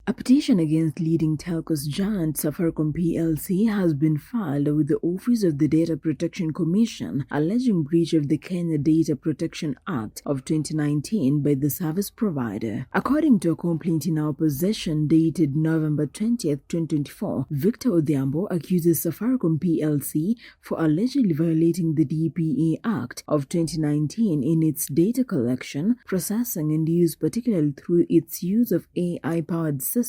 A petition against leading telcos giant Safaricom plc has been filed with the Office of the Data Protection Commission, alleging breach of the Kenya Data Protection Act of 2019 by the service provider. According to a complaint in our possession dated November 20th, 2024, Victor Odhiambo accuses Safaricom plc for allegedly violating the DPA Act of 2019 in its data collection, processing and use, particularly through its use of AI-powered systems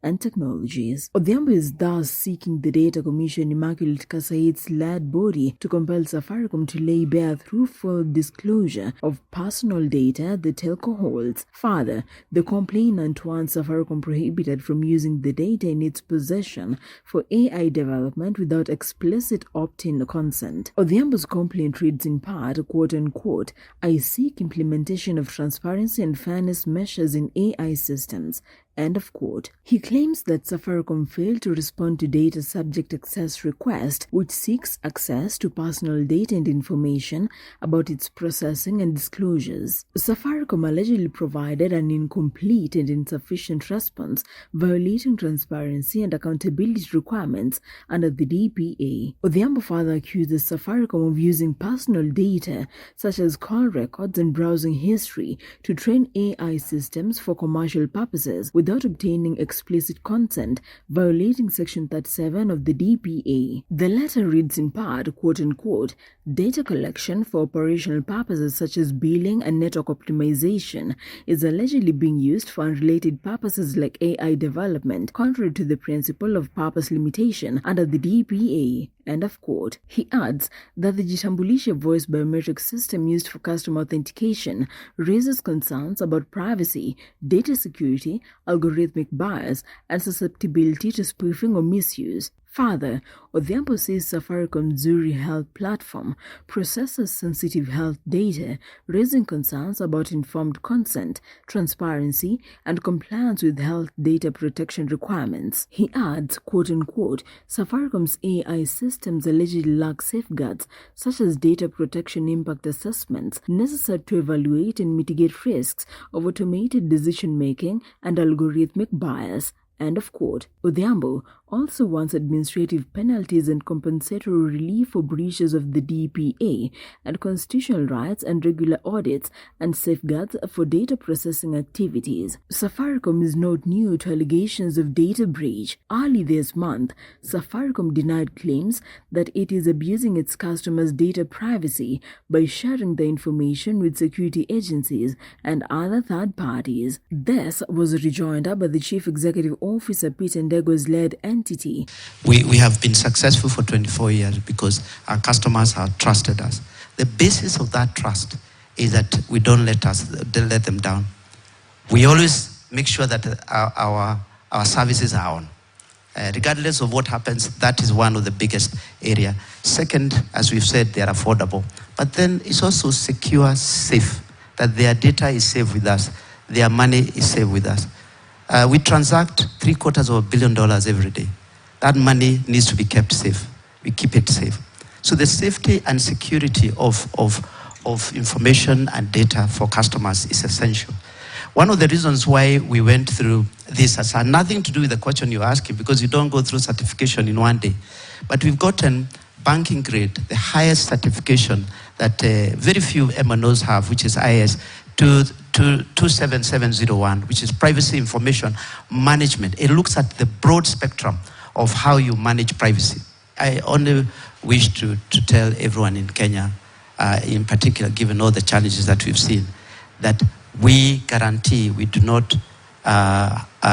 and technologies. Odhiambo is thus seeking the Data Commission Immaculate Kasait's-led body to compel Safaricom to lay bare through full disclosure of personal data the telco holds. Further, the complainant wants Safaricom prohibited from using the data in its possession for AI development without explicit opt-in consent. Odhiambo's complaint reads in part, quote-unquote, "I seek implementation of transparency and fairness measures in AI systems." End of quote. He claims that Safaricom failed to respond to data subject access request, which seeks access to personal data and information about its processing and disclosures. Safaricom allegedly provided an incomplete and insufficient response, violating transparency and accountability requirements under the DPA. Odhiambo further accuses Safaricom of using personal data, such as call records and browsing history, to train AI systems for commercial purposes without obtaining explicit consent, violating Section 37 of the DPA. The letter reads in part, quote-unquote, "Data collection for operational purposes such as billing and network optimization is allegedly being used for unrelated purposes like AI development, contrary to the principle of purpose limitation under the DPA." End of quote. He adds that the Jitambulisho voice biometric system used for customer authentication raises concerns about privacy, data security, algorithmic bias, and susceptibility to spoofing or misuse. Further, Odhiambo says Safaricom's Zuri Health platform processes sensitive health data, raising concerns about informed consent, transparency, and compliance with health data protection requirements. He adds, quote-unquote, "Safaricom's AI systems allegedly lack safeguards such as data protection impact assessments necessary to evaluate and mitigate risks of automated decision-making and algorithmic bias." End of quote. Odhiambo also wants administrative penalties and compensatory relief for breaches of the DPA and constitutional rights and regular audits and safeguards for data processing activities. Safaricom is not new to allegations of data breach. Early this month, Safaricom denied claims that it is abusing its customers' data privacy by sharing the information with security agencies and other third parties. This was rejoined by the Chief Executive Officer Peter Ndego's led entity. We have been successful for 24 years because our customers have trusted us. The basis of that trust is that we don't let them down. We always make sure that our services are on. Regardless of what happens, that is one of the biggest area. Second, as we've said, they are affordable. But then it's also secure, safe, that their data is safe with us, their money is safe with us. We transact $750 million every day. That money needs to be kept safe. We keep it safe. So the safety and security of information and data for customers is essential. One of the reasons why we went through this has had nothing to do with the question you're asking, because you don't go through certification in one day. But we've gotten banking grade, the highest certification that very few MNOs have, which is IS 27701, which is Privacy Information Management. It looks at the broad spectrum of how you manage privacy. I only wish to tell everyone in Kenya, in particular, given all the challenges that we've seen, that we guarantee we do not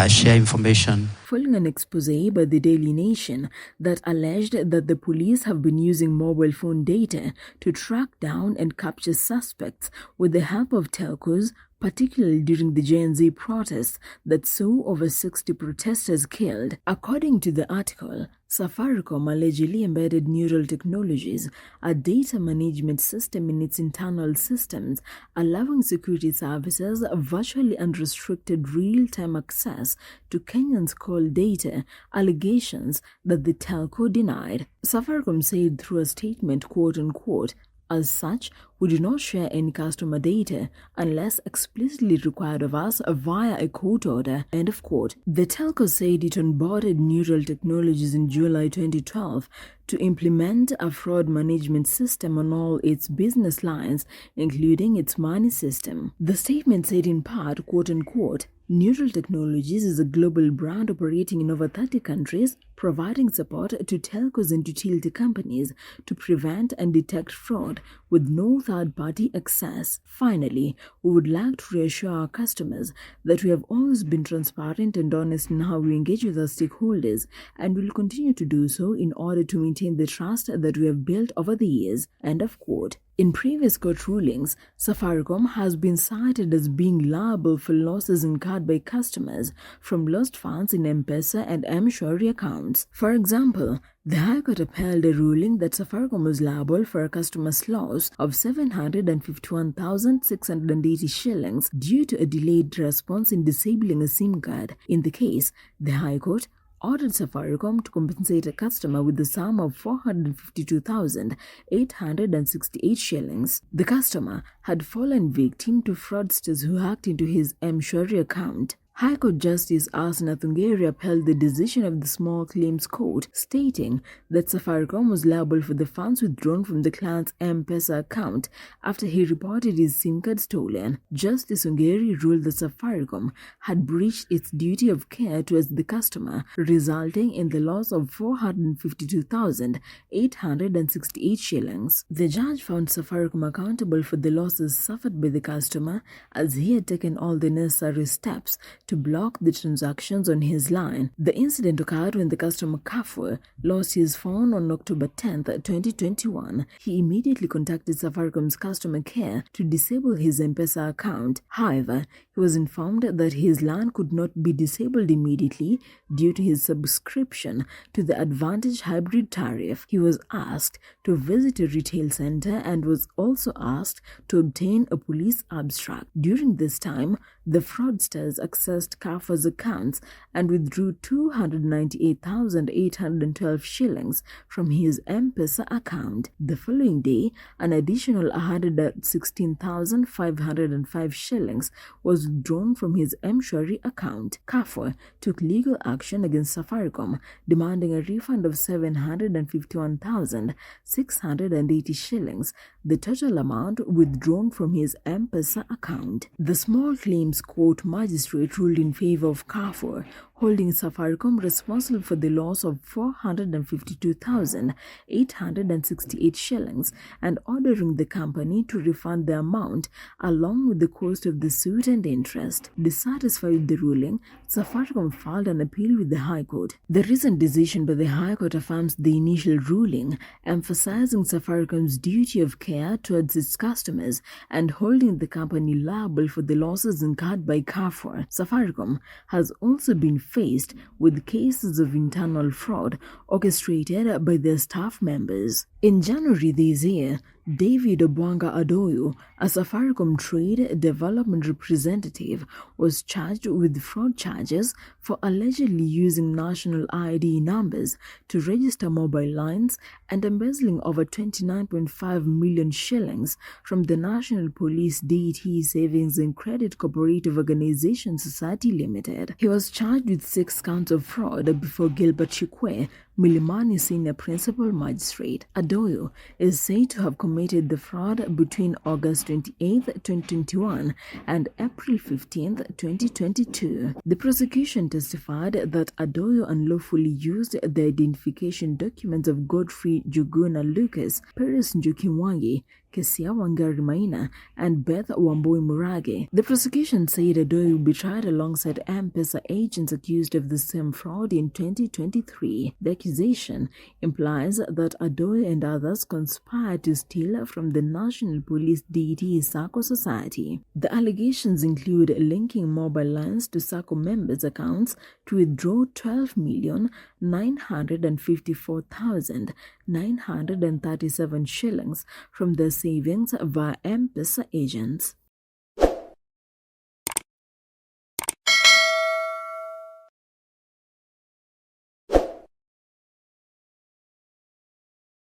share information. Following an expose by the Daily Nation that alleged that the police have been using mobile phone data to track down and capture suspects with the help of telcos, particularly during the Gen Z protests that saw over 60 protesters killed. According to the article, Safaricom allegedly embedded neural technologies, a data management system in its internal systems, allowing security services virtually unrestricted real-time access to Kenyans' call data, allegations that the telco denied. Safaricom said through a statement, quote-unquote, As such, we do not share any customer data unless explicitly required of us via a court order." End of quote. The telco said it onboarded Neural Technologies in July 2012 to implement a fraud management system on all its business lines, including its money system. The statement said in part, quote-unquote, "Neural Technologies is a global brand operating in over 30 countries, providing support to telcos and utility companies to prevent and detect fraud with no third-party access. Finally, we would like to reassure our customers that we have always been transparent and honest in how we engage with our stakeholders and will continue to do so in order to maintain the trust that we have built over the years." End of quote. In previous court rulings, Safaricom has been cited as being liable for losses incurred by customers from lost funds in M-Pesa and M-Shwari accounts. For example, the High Court upheld a ruling that Safaricom was liable for a customer's loss of 751,680 shillings due to a delayed response in disabling a SIM card. In the case, the High Court ordered Safaricom to compensate a customer with the sum of 452,868 shillings. The customer had fallen victim to fraudsters who hacked into his M-Shwari account. High Court Justice Arsena Thungeri upheld the decision of the Small Claims Court, stating that Safaricom was liable for the funds withdrawn from the client's M-Pesa account after he reported his SIM card stolen. Justice Thungeri ruled that Safaricom had breached its duty of care towards the customer, resulting in the loss of 452,868 shillings. The judge found Safaricom accountable for the losses suffered by the customer, as he had taken all the necessary steps to block the transactions on his line. The incident occurred when the customer Kafur lost his phone on October 10, 2021. He immediately contacted Safaricom's customer care to disable his M-Pesa account. However, he was informed that his line could not be disabled immediately due to his subscription to the Advantage Hybrid tariff. He was asked to visit a retail center and was also asked to obtain a police abstract. During this time, the fraudsters accessed Kafur's accounts and withdrew 298,812 shillings from his M-Pesa account. The following day, an additional 116,505 shillings was withdrawn from his M-Shwari account. Kafur took legal action against Safaricom, demanding a refund of 751,680 shillings, the total amount withdrawn from his M-Pesa account. The Small Claims Court magistrate ruled in favor of Kafur, holding Safaricom responsible for the loss of 452,868 shillings and ordering the company to refund the amount along with the cost of the suit and interest. Dissatisfied with the ruling, Safaricom filed an appeal with the High Court. The recent decision by the High Court affirms the initial ruling, emphasizing Safaricom's duty of care towards its customers and holding the company liable for the losses incurred by Kafur. Safaricom has also been faced with cases of internal fraud orchestrated by their staff members. In January this year, David Obwanga Adoyo, a Safaricom trade development representative, was charged with fraud charges for allegedly using national ID numbers to register mobile lines and embezzling over 29.5 million shillings from the National Police DT Savings and Credit Cooperative Organization Society Limited. He was charged with 6 counts of fraud before Gilbert Chikwe, Milimani Senior Principal Magistrate. Adoyo is said to have committed the fraud between August 28, 2021 and April 15, 2022. The prosecution testified that Adoyo unlawfully used the identification documents of Godfrey Juguna Lucas, Paris Njukimwangi, Kesia Wangari Maina, and Beth Wambui Murage. The prosecution said Adoyo will be tried alongside M-Pesa agents accused of the same fraud in 2023. The accusation implies that Adoyo and others conspired to steal from the National Police DT Sacco Society. The allegations include linking mobile lines to Sacco members' accounts to withdraw 12,954,937 shillings from their savings via M-Pesa agents.